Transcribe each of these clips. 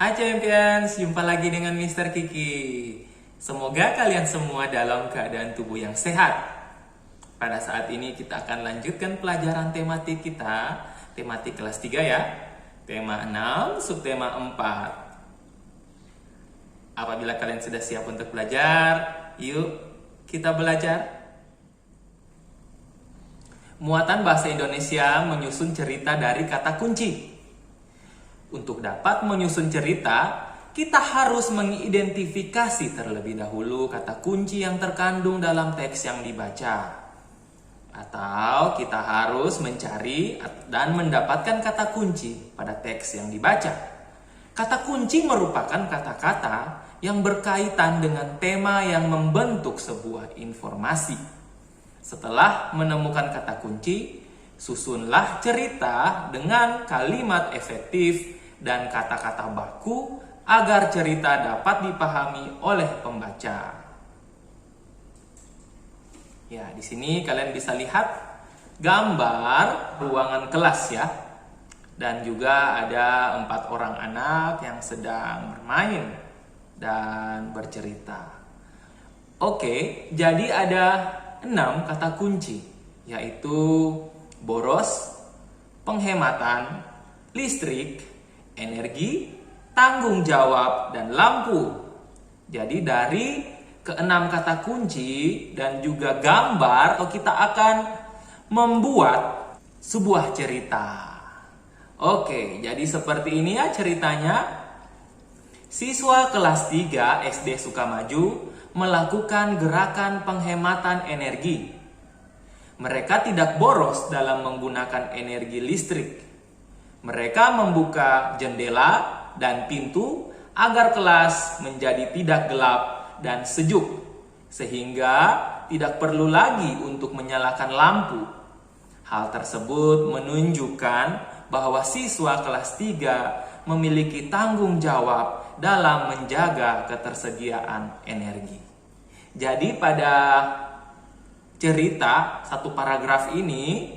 Hai Champions, jumpa lagi dengan Mr. Kiki. Semoga kalian semua dalam keadaan tubuh yang sehat. Pada saat ini kita akan lanjutkan pelajaran tematik kita, tematik kelas 3 ya. Tema 6, subtema 4. Apabila kalian sudah siap untuk belajar, yuk kita belajar. Muatan bahasa Indonesia menyusun cerita dari kata kunci. Untuk dapat menyusun cerita, kita harus mengidentifikasi terlebih dahulu kata kunci yang terkandung dalam teks yang dibaca. Atau kita harus mencari dan mendapatkan kata kunci pada teks yang dibaca. Kata kunci merupakan kata-kata yang berkaitan dengan tema yang membentuk sebuah informasi. Setelah menemukan kata kunci, susunlah cerita dengan kalimat efektif dan kata-kata baku agar cerita dapat dipahami oleh pembaca. Ya, di sini kalian bisa lihat gambar ruangan kelas ya. Dan juga ada 4 orang anak yang sedang bermain dan bercerita. Oke, jadi ada 6 kata kunci, yaitu boros, penghematan, listrik, energi, tanggung jawab, dan lampu. Jadi dari ke-6 kata kunci dan juga gambar, kita akan membuat sebuah cerita. Oke, jadi seperti ini ya ceritanya. Siswa kelas 3 SD Sukamaju melakukan gerakan penghematan energi. Mereka tidak boros dalam menggunakan energi listrik. Mereka membuka jendela dan pintu agar kelas menjadi tidak gelap dan sejuk, sehingga tidak perlu lagi untuk menyalakan lampu. Hal tersebut menunjukkan bahwa siswa kelas 3 memiliki tanggung jawab dalam menjaga ketersediaan energi. Jadi pada cerita satu paragraf ini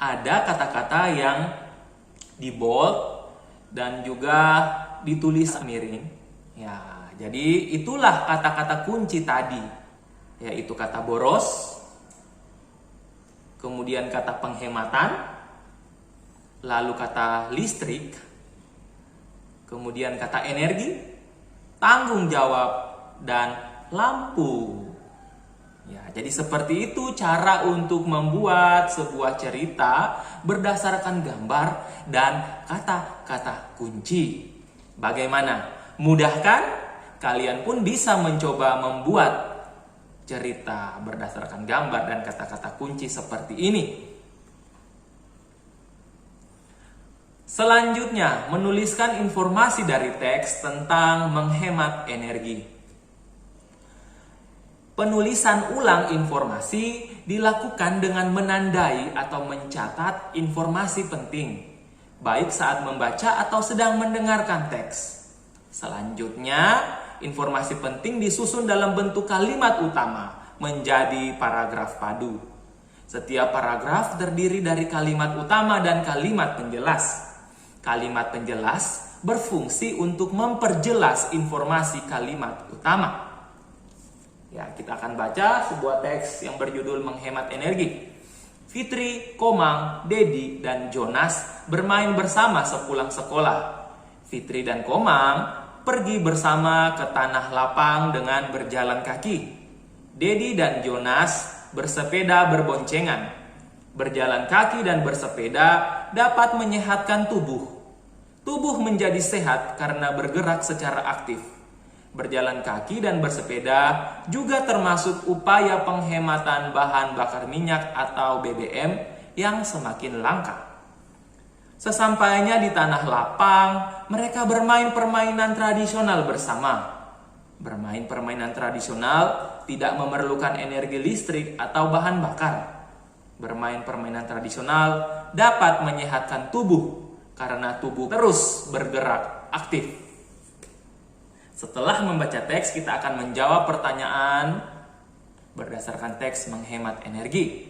ada kata-kata yang di bold dan juga ditulis miring. Ya, jadi itulah kata-kata kunci tadi, yaitu kata boros, kemudian kata penghematan, lalu kata listrik, kemudian kata energi, tanggung jawab, dan lampu. Ya, jadi seperti itu cara untuk membuat sebuah cerita berdasarkan gambar dan kata-kata kunci. Bagaimana? Mudah kan? Kalian pun bisa mencoba membuat cerita berdasarkan gambar dan kata-kata kunci seperti ini. Selanjutnya, menuliskan informasi dari teks tentang menghemat energi. Penulisan ulang informasi dilakukan dengan menandai atau mencatat informasi penting, baik saat membaca atau sedang mendengarkan teks. Selanjutnya, informasi penting disusun dalam bentuk kalimat utama menjadi paragraf padu. Setiap paragraf terdiri dari kalimat utama dan kalimat penjelas. Kalimat penjelas berfungsi untuk memperjelas informasi kalimat utama. Ya, kita akan baca sebuah teks yang berjudul Menghemat Energi. Fitri, Komang, Dedi, dan Jonas bermain bersama sepulang sekolah. Fitri dan Komang pergi bersama ke tanah lapang dengan berjalan kaki. Dedi dan Jonas bersepeda berboncengan. Berjalan kaki dan bersepeda dapat menyehatkan tubuh. Tubuh menjadi sehat karena bergerak secara aktif. Berjalan kaki dan bersepeda juga termasuk upaya penghematan bahan bakar minyak atau BBM yang semakin langka. Sesampainya di tanah lapang, mereka bermain permainan tradisional bersama. Bermain permainan tradisional tidak memerlukan energi listrik atau bahan bakar. Bermain permainan tradisional dapat menyehatkan tubuh karena tubuh terus bergerak aktif. Setelah membaca teks, kita akan menjawab pertanyaan berdasarkan teks menghemat energi.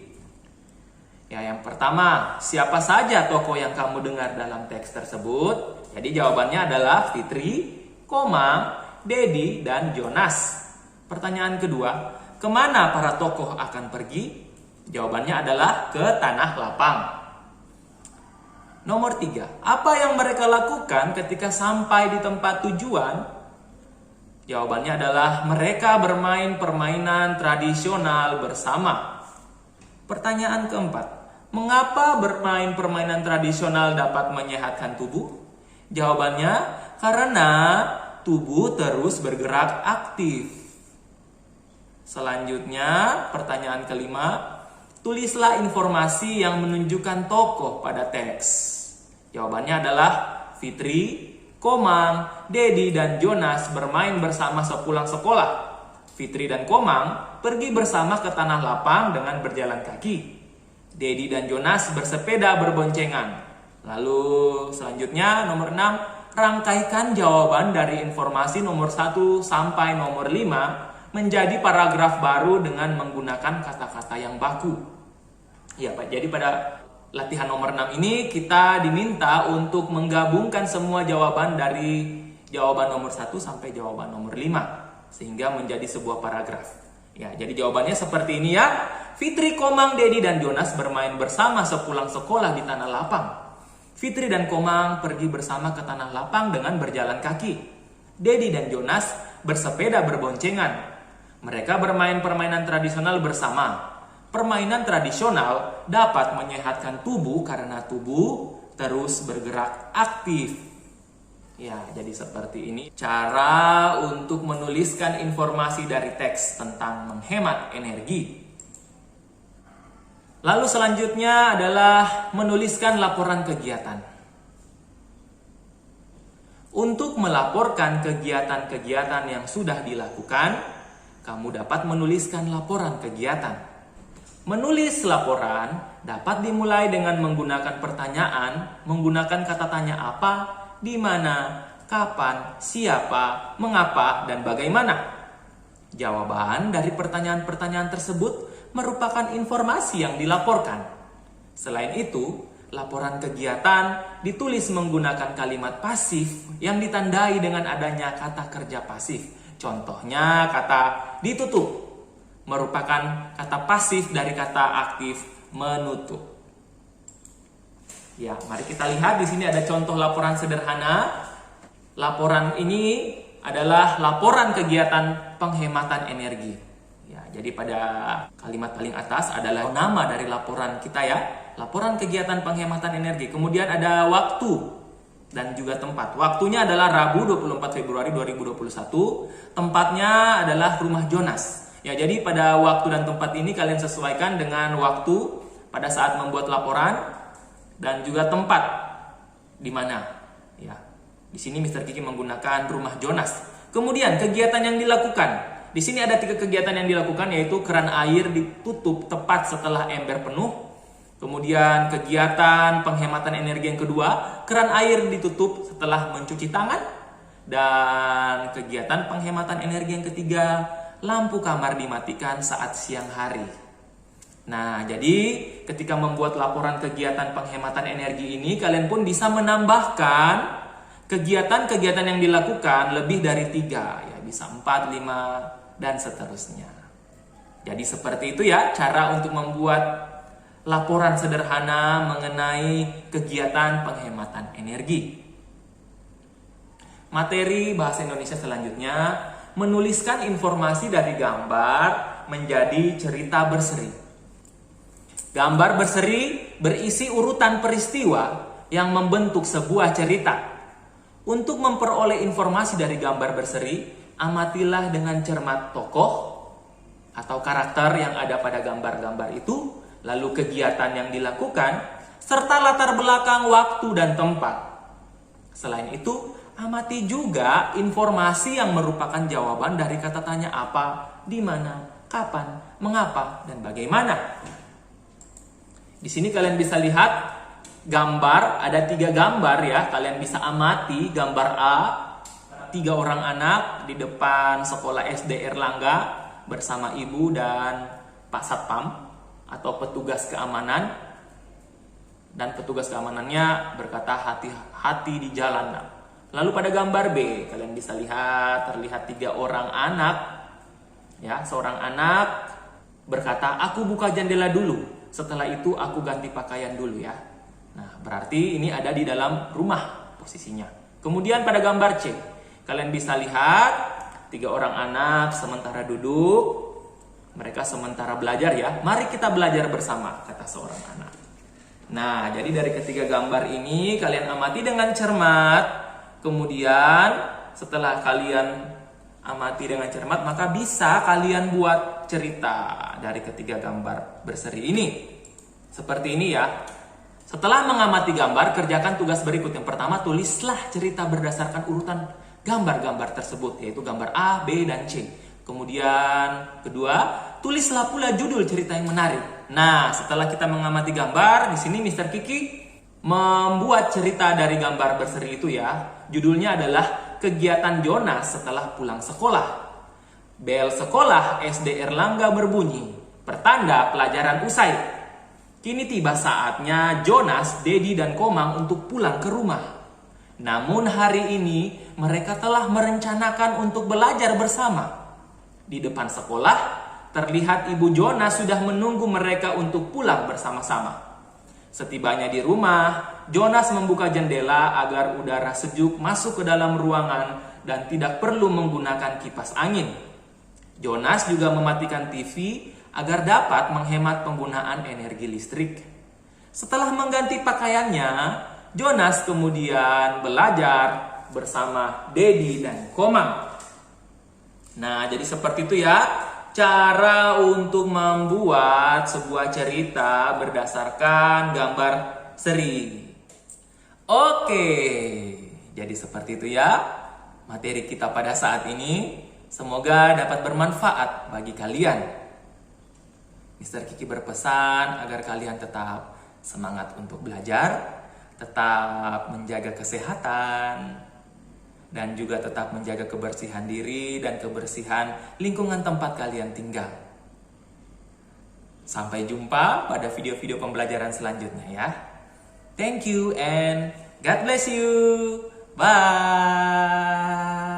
Ya, yang pertama, siapa saja tokoh yang kamu dengar dalam teks tersebut? Jadi jawabannya adalah Fitri, Dedi, dan Jonas. Pertanyaan kedua, kemana para tokoh akan pergi? Jawabannya adalah ke Tanah Lapang. Nomor 3, apa yang mereka lakukan ketika sampai di tempat tujuan? Jawabannya adalah mereka bermain permainan tradisional bersama. Pertanyaan keempat, mengapa bermain permainan tradisional dapat menyehatkan tubuh? Jawabannya, karena tubuh terus bergerak aktif. Selanjutnya, pertanyaan kelima, tulislah informasi yang menunjukkan tokoh pada teks. Jawabannya adalah Fitri, Komang, Dedi, dan Jonas bermain bersama sepulang sekolah. Fitri dan Komang pergi bersama ke Tanah Lapang dengan berjalan kaki. Dedi dan Jonas bersepeda berboncengan. Lalu selanjutnya nomor 6, rangkaikan jawaban dari informasi nomor 1 sampai nomor 5 menjadi paragraf baru dengan menggunakan kata-kata yang baku. Ya Pak, jadi pada latihan nomor 6 ini kita diminta untuk menggabungkan semua jawaban dari jawaban nomor 1 sampai jawaban nomor 5 sehingga menjadi sebuah paragraf. Ya, jadi jawabannya seperti ini ya. Fitri, Komang, Dedi, dan Jonas bermain bersama sepulang sekolah di Tanah Lapang. Fitri dan Komang pergi bersama ke Tanah Lapang dengan berjalan kaki. Dedi dan Jonas bersepeda berboncengan. Mereka bermain permainan tradisional bersama. Permainan tradisional dapat menyehatkan tubuh karena tubuh terus bergerak aktif. Ya, jadi seperti ini cara untuk menuliskan informasi dari teks tentang menghemat energi. Lalu selanjutnya adalah menuliskan laporan kegiatan. Untuk melaporkan kegiatan-kegiatan yang sudah dilakukan, kamu dapat menuliskan laporan kegiatan. Menulis laporan dapat dimulai dengan menggunakan pertanyaan, menggunakan kata tanya apa, di mana, kapan, siapa, mengapa, dan bagaimana. Jawaban dari pertanyaan-pertanyaan tersebut merupakan informasi yang dilaporkan. Selain itu, laporan kegiatan ditulis menggunakan kalimat pasif yang ditandai dengan adanya kata kerja pasif. Contohnya kata ditutup merupakan kata pasif dari kata aktif menutup. Ya, mari kita lihat di sini ada contoh laporan sederhana. Laporan ini adalah laporan kegiatan penghematan energi. Ya, jadi pada kalimat paling atas adalah nama dari laporan kita ya, laporan kegiatan penghematan energi. Kemudian ada waktu dan juga tempat. Waktunya adalah Rabu 24 Februari 2021. Tempatnya adalah rumah Jonas. Ya, jadi pada waktu dan tempat ini kalian sesuaikan dengan waktu pada saat membuat laporan dan juga tempat di mana. Ya, di sini Mr. Kiki menggunakan rumah Jonas. Kemudian kegiatan yang dilakukan. Di sini ada 3 kegiatan yang dilakukan, yaitu keran air ditutup tepat setelah ember penuh. Kemudian kegiatan penghematan energi yang kedua, keran air ditutup setelah mencuci tangan. Dan kegiatan penghematan energi yang ketiga, lampu kamar dimatikan saat siang hari. Nah, jadi ketika membuat laporan kegiatan penghematan energi ini, kalian pun bisa menambahkan kegiatan-kegiatan yang dilakukan lebih dari 3, ya bisa 4, 5, dan seterusnya. Jadi seperti itu ya cara untuk membuat laporan sederhana mengenai kegiatan penghematan energi. Materi bahasa Indonesia selanjutnya, menuliskan informasi dari gambar menjadi cerita berseri. Gambar berseri berisi urutan peristiwa yang membentuk sebuah cerita. Untuk memperoleh informasi dari gambar berseri, amatilah dengan cermat tokoh atau karakter yang ada pada gambar-gambar itu, lalu kegiatan yang dilakukan, serta latar belakang waktu dan tempat. Selain itu, amati juga informasi yang merupakan jawaban dari kata tanya apa, di mana, kapan, mengapa, dan bagaimana. Di sini kalian bisa lihat gambar, ada 3 gambar ya. Kalian bisa amati gambar A, 3 orang anak di depan sekolah SD Erlangga bersama ibu dan Pak Satpam atau petugas keamanan. Dan petugas keamanannya berkata hati-hati di jalan. Lalu pada gambar B, kalian bisa lihat terlihat 3 orang anak. Ya, seorang anak berkata, aku buka jendela dulu. Setelah itu aku ganti pakaian dulu ya. Nah, berarti ini ada di dalam rumah posisinya. Kemudian pada gambar C, kalian bisa lihat 3 orang anak sementara duduk. Mereka sementara belajar ya. Mari kita belajar bersama, kata seorang anak. Nah, jadi dari ketiga gambar ini kalian amati dengan cermat. Kemudian setelah kalian amati dengan cermat, maka bisa kalian buat cerita dari ketiga gambar berseri ini. Seperti ini ya. Setelah mengamati gambar, kerjakan tugas berikut. Yang pertama, tulislah cerita berdasarkan urutan gambar-gambar tersebut, yaitu gambar A, B, dan C. Kemudian kedua, tulislah pula judul cerita yang menarik. Nah, setelah kita mengamati gambar, di sini Mr. Kiki membuat cerita dari gambar berseri itu ya. Judulnya adalah Kegiatan Jonas setelah pulang sekolah. Bel sekolah SD Erlangga berbunyi, pertanda pelajaran usai. Kini tiba saatnya Jonas, Dedi, dan Komang untuk pulang ke rumah. Namun hari ini mereka telah merencanakan untuk belajar bersama. Di depan sekolah, terlihat ibu Jonas sudah menunggu mereka untuk pulang bersama-sama. Setibanya di rumah, Jonas membuka jendela agar udara sejuk masuk ke dalam ruangan dan tidak perlu menggunakan kipas angin. Jonas juga mematikan TV agar dapat menghemat penggunaan energi listrik. Setelah mengganti pakaiannya, Jonas kemudian belajar bersama Dedi dan Komang. Nah, jadi seperti itu ya cara untuk membuat sebuah cerita berdasarkan gambar seri. Oke, jadi seperti itu ya materi kita pada saat ini. Semoga dapat bermanfaat bagi kalian. Mr. Kiki berpesan agar kalian tetap semangat untuk belajar, tetap menjaga kesehatan, dan juga tetap menjaga kebersihan diri dan kebersihan lingkungan tempat kalian tinggal. Sampai jumpa pada video-video pembelajaran selanjutnya ya. Thank you and God bless you. Bye.